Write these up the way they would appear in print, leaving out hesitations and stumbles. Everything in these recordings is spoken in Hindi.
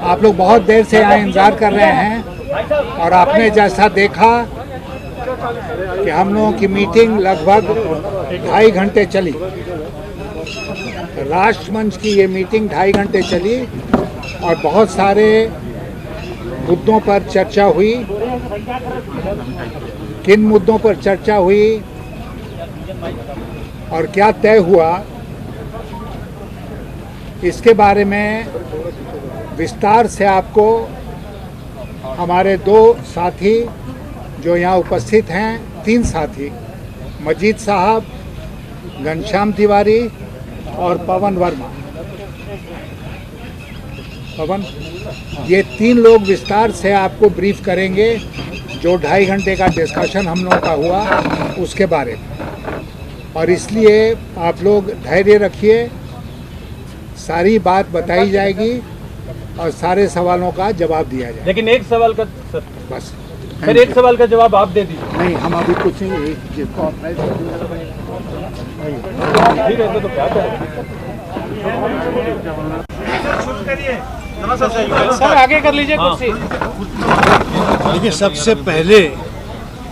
आप लोग बहुत देर से यहाँ इंतज़ार कर रहे हैं और आपने जैसा देखा कि हम लोगों की मीटिंग लगभग 2.5 घंटे चली। राष्ट्रमंच की ये मीटिंग 2.5 घंटे चली और बहुत सारे मुद्दों पर चर्चा हुई। किन मुद्दों पर चर्चा हुई और क्या तय हुआ, इसके बारे में विस्तार से आपको हमारे 2 साथी जो यहाँ उपस्थित हैं, 3 साथी, मजीद साहब, घनश्याम तिवारी और पवन वर्मा, ये 3 लोग विस्तार से आपको ब्रीफ करेंगे जो 2.5 घंटे का डिस्कशन हम लोगों का हुआ उसके बारे में। और इसलिए आप लोग धैर्य रखिए, सारी बात बताई जाएगी और सारे सवालों का जवाब दिया जाएगा। लेकिन एक सवाल का सर, बस सर एक सवाल का जवाब आप दे दीजिए। नहीं, हम अभी कुछ नहीं। ठीक है तो क्या सर आगे कर लीजिए कुर्सी। देखिए, सबसे पहले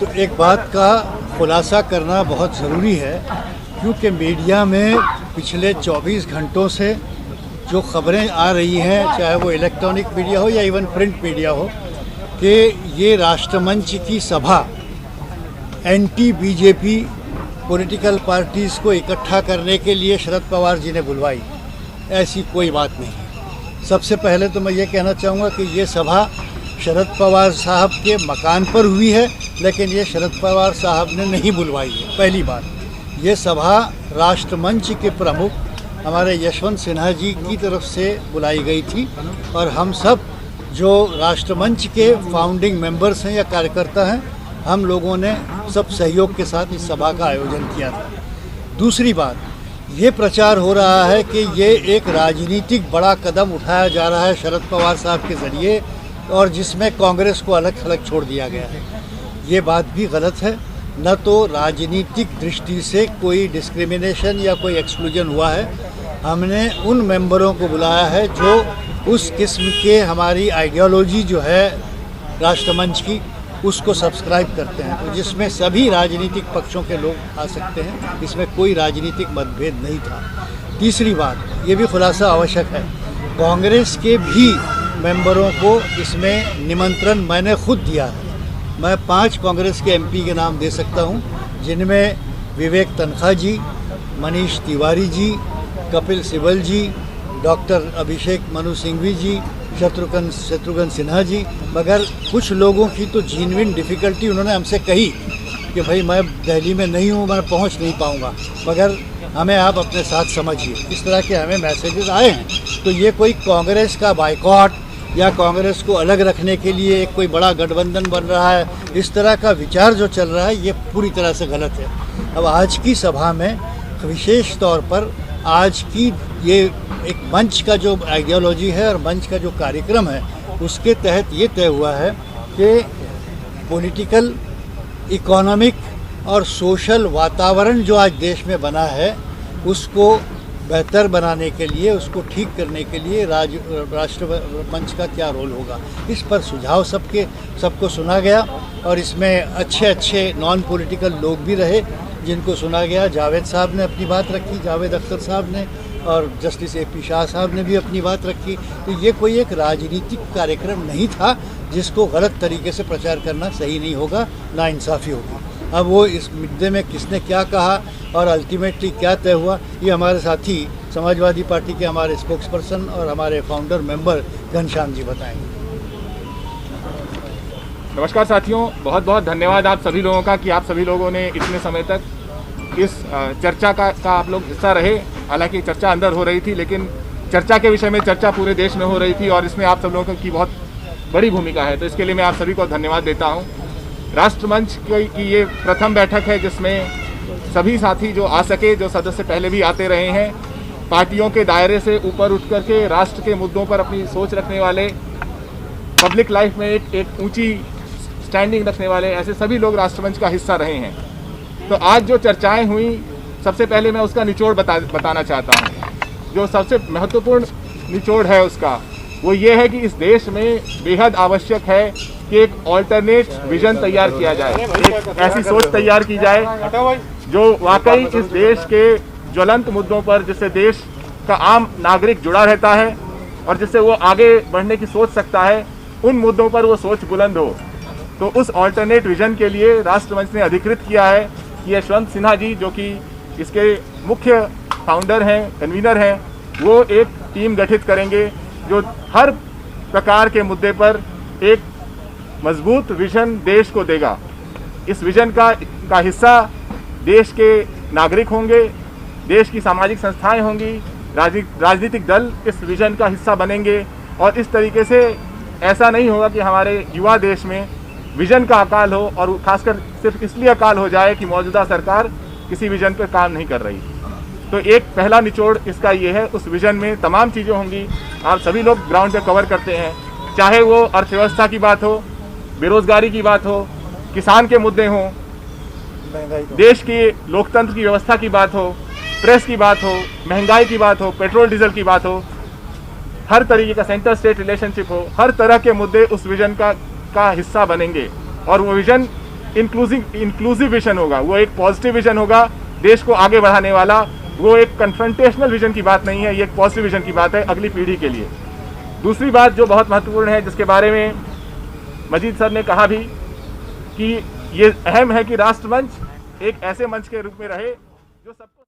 तो एक बात का खुलासा करना बहुत ज़रूरी है, क्योंकि मीडिया में पिछले 24 घंटों से जो खबरें आ रही हैं, चाहे वो इलेक्ट्रॉनिक मीडिया हो या इवन प्रिंट मीडिया हो, कि ये राष्ट्रमंच की सभा एंटी बीजेपी पॉलिटिकल पार्टीज़ को इकट्ठा करने के लिए शरद पवार जी ने बुलवाई। ऐसी कोई बात नहीं है। सबसे पहले तो मैं ये कहना चाहूँगा कि ये सभा शरद पवार साहब के मकान पर हुई है, लेकिन ये शरद पवार साहब ने नहीं बुलवाई है। पहली बात, ये सभा राष्ट्रमंच के प्रमुख हमारे यशवंत सिन्हा जी की तरफ से बुलाई गई थी और हम सब जो राष्ट्रमंच के फाउंडिंग मेंबर्स हैं या कार्यकर्ता हैं, हम लोगों ने सब सहयोग के साथ इस सभा का आयोजन किया था। दूसरी बात, ये प्रचार हो रहा है कि ये एक राजनीतिक बड़ा कदम उठाया जा रहा है शरद पवार साहब के ज़रिए और जिसमें कांग्रेस को अलग थलग छोड़ दिया गया है। ये बात भी गलत है। न तो राजनीतिक दृष्टि से कोई डिस्क्रिमिनेशन या कोई एक्सक्लूजन हुआ है। हमने उन मेंबरों को बुलाया है जो उस किस्म के हमारी आइडियोलॉजी जो है राष्ट्रमंच की, उसको सब्सक्राइब करते हैं, तो जिसमें सभी राजनीतिक पक्षों के लोग आ सकते हैं। इसमें कोई राजनीतिक मतभेद नहीं था। तीसरी बात, ये भी खुलासा आवश्यक है, कांग्रेस के भी मेंबरों को इसमें निमंत्रण मैंने खुद दिया है। मैं 5 कांग्रेस के एमपी के नाम दे सकता हूं, जिनमें विवेक तनखा जी, मनीष तिवारी जी, कपिल सिब्बल जी, डॉक्टर अभिषेक मनु सिंघवी जी, शत्रुघ्न सिन्हा जी। मगर कुछ लोगों की तो जेन्युइन डिफ़िकल्टी उन्होंने हमसे कही कि भाई मैं दिल्ली में नहीं हूँ, मैं पहुँच नहीं पाऊँगा, मगर हमें आप अपने साथ समझिए। इस तरह के हमें मैसेजेस आए हैं। तो ये कोई कांग्रेस का बाइकॉट या कांग्रेस को अलग रखने के लिए एक कोई बड़ा गठबंधन बन रहा है, इस तरह का विचार जो चल रहा है, ये पूरी तरह से गलत है। अब आज की सभा में विशेष तौर पर आज की ये एक मंच का जो आइडियोलॉजी है और मंच का जो कार्यक्रम है, उसके तहत ये तय हुआ है कि पॉलिटिकल, इकोनॉमिक और सोशल वातावरण जो आज देश में बना है, उसको बेहतर बनाने के लिए, उसको ठीक करने के लिए राष्ट्रमंच का क्या रोल होगा, इस पर सुझाव सबको सुना गया। और इसमें अच्छे नॉन पॉलिटिकल लोग भी रहे जिनको सुना गया। जावेद साहब ने अपनी बात रखी, जावेद अख्तर साहब ने, और जस्टिस AP शाह साहब ने भी अपनी बात रखी। तो ये कोई एक राजनीतिक कार्यक्रम नहीं था जिसको गलत तरीके से प्रचार करना सही नहीं होगा, नाइंसाफ़ी होगी। अब वो इस मुद्दे में किसने क्या कहा और अल्टीमेटली क्या तय हुआ, ये हमारे साथी समाजवादी पार्टी के हमारे स्पोक्सपर्सन और हमारे फाउंडर मेंबर घनश्याम जी बताएंगे। नमस्कार साथियों, बहुत बहुत धन्यवाद आप सभी लोगों का कि आप सभी लोगों ने इतने समय तक इस चर्चा का आप लोग हिस्सा रहे। हालांकि चर्चा अंदर हो रही थी, लेकिन चर्चा के विषय में चर्चा पूरे देश में हो रही थी और इसमें आप सब लोगों की बहुत बड़ी भूमिका है। तो इसके लिए मैं आप सभी को धन्यवाद देता हूँ। राष्ट्रमंच की ये प्रथम बैठक है जिसमें सभी साथी जो आ सके, जो सदस्य पहले भी आते रहे हैं, पार्टियों के दायरे से ऊपर उठ करके राष्ट्र के मुद्दों पर अपनी सोच रखने वाले, पब्लिक लाइफ में एक ऊंची स्टैंडिंग रखने वाले, ऐसे सभी लोग राष्ट्रमंच का हिस्सा रहे हैं। तो आज जो चर्चाएं हुई, सबसे पहले मैं उसका निचोड़ बताना चाहता हूं। जो सबसे महत्वपूर्ण निचोड़ है उसका, वो ये है कि इस देश में बेहद आवश्यक है कि एक ऑल्टरनेट विजन तैयार किया जाए, एक ऐसी सोच तैयार की जाए जो वाकई इस देश के ज्वलंत मुद्दों पर, जिससे देश का आम नागरिक जुड़ा रहता है और जिससे वो आगे बढ़ने की सोच सकता है, उन मुद्दों पर वो सोच बुलंद हो। तो उस ऑल्टरनेट विजन के लिए राष्ट्रमंच ने अधिकृत किया है कि यशवंत सिन्हा जी, जो कि इसके मुख्य फाउंडर हैं, कन्वीनर हैं, वो एक टीम गठित करेंगे जो हर प्रकार के मुद्दे पर एक मजबूत विजन देश को देगा। इस विजन का हिस्सा देश के नागरिक होंगे, देश की सामाजिक संस्थाएं होंगी, राजनीतिक दल इस विजन का हिस्सा बनेंगे। और इस तरीके से ऐसा नहीं होगा कि हमारे युवा देश में विजन का अकाल हो, और खासकर सिर्फ इसलिए अकाल हो जाए कि मौजूदा सरकार किसी विजन पर काम नहीं कर रही। तो एक पहला निचोड़ इसका ये है, उस विजन में तमाम चीज़ें होंगी। आप सभी लोग ग्राउंड पे कवर करते हैं, चाहे वो अर्थव्यवस्था की बात हो, बेरोजगारी की बात हो, किसान के मुद्दे हों, देश की लोकतंत्र की व्यवस्था की बात हो, प्रेस की बात हो, महंगाई की बात हो, पेट्रोल डीजल की बात हो, हर तरीके का सेंटर स्टेट रिलेशनशिप हो, हर तरह के मुद्दे उस विजन का हिस्सा बनेंगे। और वो विजन इंक्लूसिव विजन होगा, वो एक पॉजिटिव विजन होगा, देश को आगे बढ़ाने वाला। वो एक कन्फ्रंटेशनल विजन की बात नहीं है, ये एक पॉजिटिव विजन की बात है अगली पीढ़ी के लिए। दूसरी बात जो बहुत महत्वपूर्ण है, जिसके बारे में मजीद सर ने कहा भी, कि ये अहम है कि राष्ट्रमंच एक ऐसे मंच के रूप में रहे जो सबको